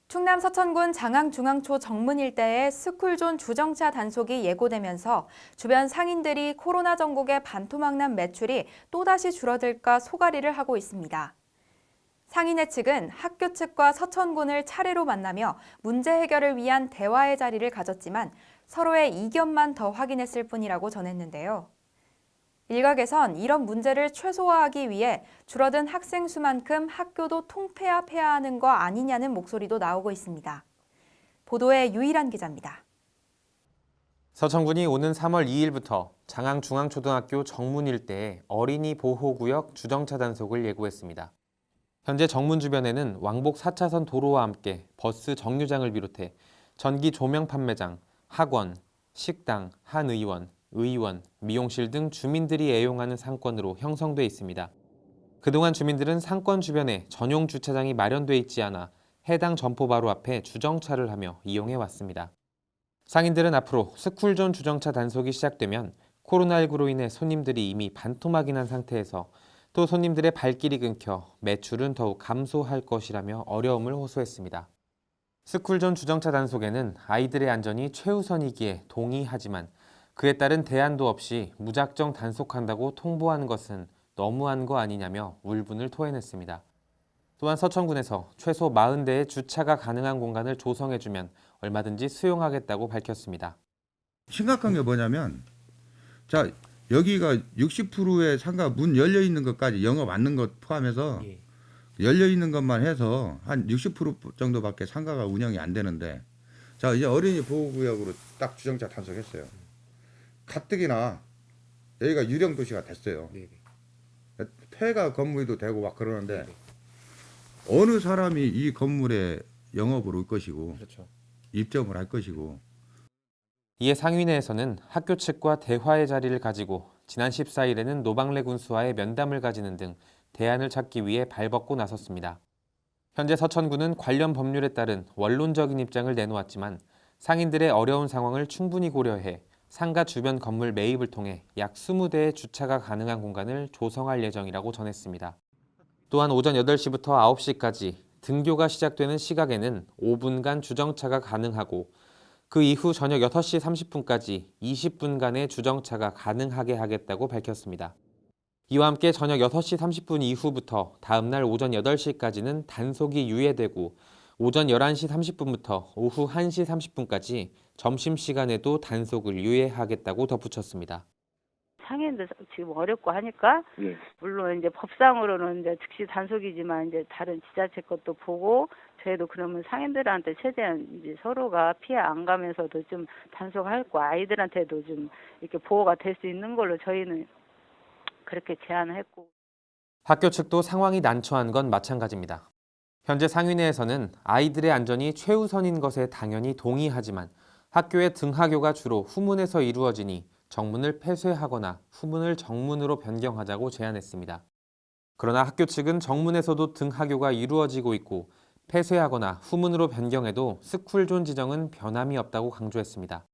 충남 서천군 장항중앙초 정문 일대에 스쿨존 주정차 단속이 예고되면서 주변 상인들이 코로나 전국의 반토막난 매출이 또다시 줄어들까 소가리를 하고 있습니다. 상인회 측은 학교 측과 서천군을 차례로 만나며 문제 해결을 위한 대화의 자리를 가졌지만 서로의 이견만 더 확인했을 뿐이라고 전했는데요. 일각에선 이런 문제를 최소화하기 위해 줄어든 학생 수만큼 학교도 통폐합해야 하는 거 아니냐는 목소리도 나오고 있습니다. 보도에 유일한 기자입니다. 서천군이 오는 3월 2일부터 장항중앙초등학교 정문 일대에 어린이 보호구역 주정차 단속을 예고했습니다. 현재 정문 주변에는 왕복 4차선 도로와 함께 버스 정류장을 비롯해 전기 조명 판매장, 학원, 식당, 한 의원, 미용실 등 주민들이 애용하는 상권으로 형성돼 있습니다. 그동안 주민들은 상권 주변에 전용 주차장이 마련돼 있지 않아 해당 점포 바로 앞에 주정차를 하며 이용해 왔습니다. 상인들은 앞으로 스쿨존 주정차 단속이 시작되면 코로나19로 인해 손님들이 이미 반토막이 난 상태에서 또 손님들의 발길이 끊겨 매출은 더욱 감소할 것이라며 어려움을 호소했습니다. 스쿨존 주정차 단속에는 아이들의 안전이 최우선이기에 동의하지만 그에 따른 대안도 없이 무작정 단속한다고 통보하는 것은 너무한 거 아니냐며 울분을 토해냈습니다. 또한 서천군에서 최소 40대의 주차가 가능한 공간을 조성해주면 얼마든지 수용하겠다고 밝혔습니다. 심각한 게 뭐냐면, 자, 여기가 60%의 상가 문 열려 있는 것까지 영업 않는 것 포함해서 열려 있는 것만 해서 한 60% 정도밖에 상가가 운영이 안 되는데, 자, 이제 어린이 보호구역으로 딱 주정차 단속했어요. 가뜩이나 여기가 유령 도시가 됐어요. 폐가 건물도 되고 막 그러는데 어느 사람이 이 건물에 영업을 올 것이고 입점을 할 것이고. 이에 상인회에서는 학교 측과 대화의 자리를 가지고 지난 14일에는 노방래 군수와의 면담을 가지는 등 대안을 찾기 위해 발벗고 나섰습니다. 현재 서천군은 관련 법률에 따른 원론적인 입장을 내놓았지만 상인들의 어려운 상황을 충분히 고려해 상가 주변 건물 매입을 통해 약 20대의 주차가 가능한 공간을 조성할 예정이라고 전했습니다. 또한 오전 8시부터 9시까지 등교가 시작되는 시각에는 5분간 주정차가 가능하고 그 이후 저녁 6시 30분까지 20분간의 주정차가 가능하게 하겠다고 밝혔습니다. 이와 함께 저녁 6시 30분 이후부터 다음날 오전 8시까지는 단속이 유예되고 오전 11시 30분부터 오후 1시 30분까지 점심시간에도 단속을 유예하겠다고 덧붙였습니다. 상인들 지금 어렵고 하니까 물론 이제 법상으로는 이제 즉시 단속이지만 이제 다른 지자체 것도 보고 저희도 그러면 상인들한테 최대한 이제 서로가 피해 안 가면서도 좀 단속할 거 아이들한테도 좀 이렇게 보호가 될 수 있는 걸로 저희는 그렇게 제안을 했고. 학교 측도 상황이 난처한 건 마찬가지입니다. 현재 상인회에서는 아이들의 안전이 최우선인 것에 당연히 동의하지만 학교의 등하교가 주로 후문에서 이루어지니 정문을 폐쇄하거나 후문을 정문으로 변경하자고 제안했습니다. 그러나 학교 측은 정문에서도 등하교가 이루어지고 있고 폐쇄하거나 후문으로 변경해도 스쿨존 지정은 변함이 없다고 강조했습니다.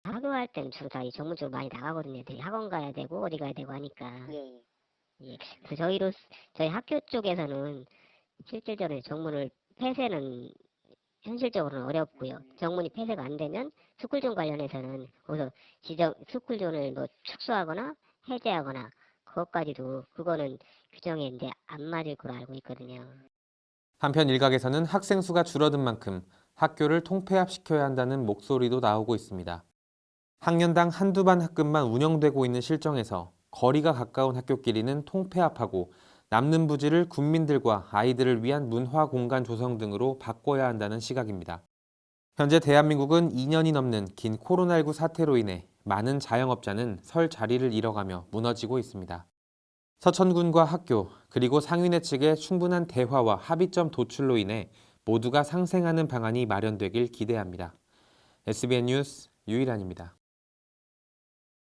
학교할 때는 주로 다 이 정문 쪽으로 많이 나가거든요. 애들이 학원 가야 되고 어디 가야 되고 하니까. 예. 그래서 저희 학교 쪽에서는 실질적으로 정문을 폐쇄는 현실적으로는 어렵고요. 정문이 폐쇄가 안 되면 스쿨존 관련해서는 거기서 스쿨존을 뭐 축소하거나 해제하거나 그것까지도 그거는 규정에 이제 안 맞을 거로 알고 있거든요. 한편 일각에서는 학생 수가 줄어든 만큼 학교를 통폐합시켜야 한다는 목소리도 나오고 있습니다. 학년당 한두 반 학급만 운영되고 있는 실정에서 거리가 가까운 학교끼리는 통폐합하고 남는 부지를 군민들과 아이들을 위한 문화 공간 조성 등으로 바꿔야 한다는 시각입니다. 현재 대한민국은 2년이 넘는 긴 코로나19 사태로 인해 많은 자영업자는 설 자리를 잃어가며 무너지고 있습니다. 서천군과 학교 그리고 상인회 측의 충분한 대화와 합의점 도출로 인해 모두가 상생하는 방안이 마련되길 기대합니다. SBN 뉴스 유일한입니다.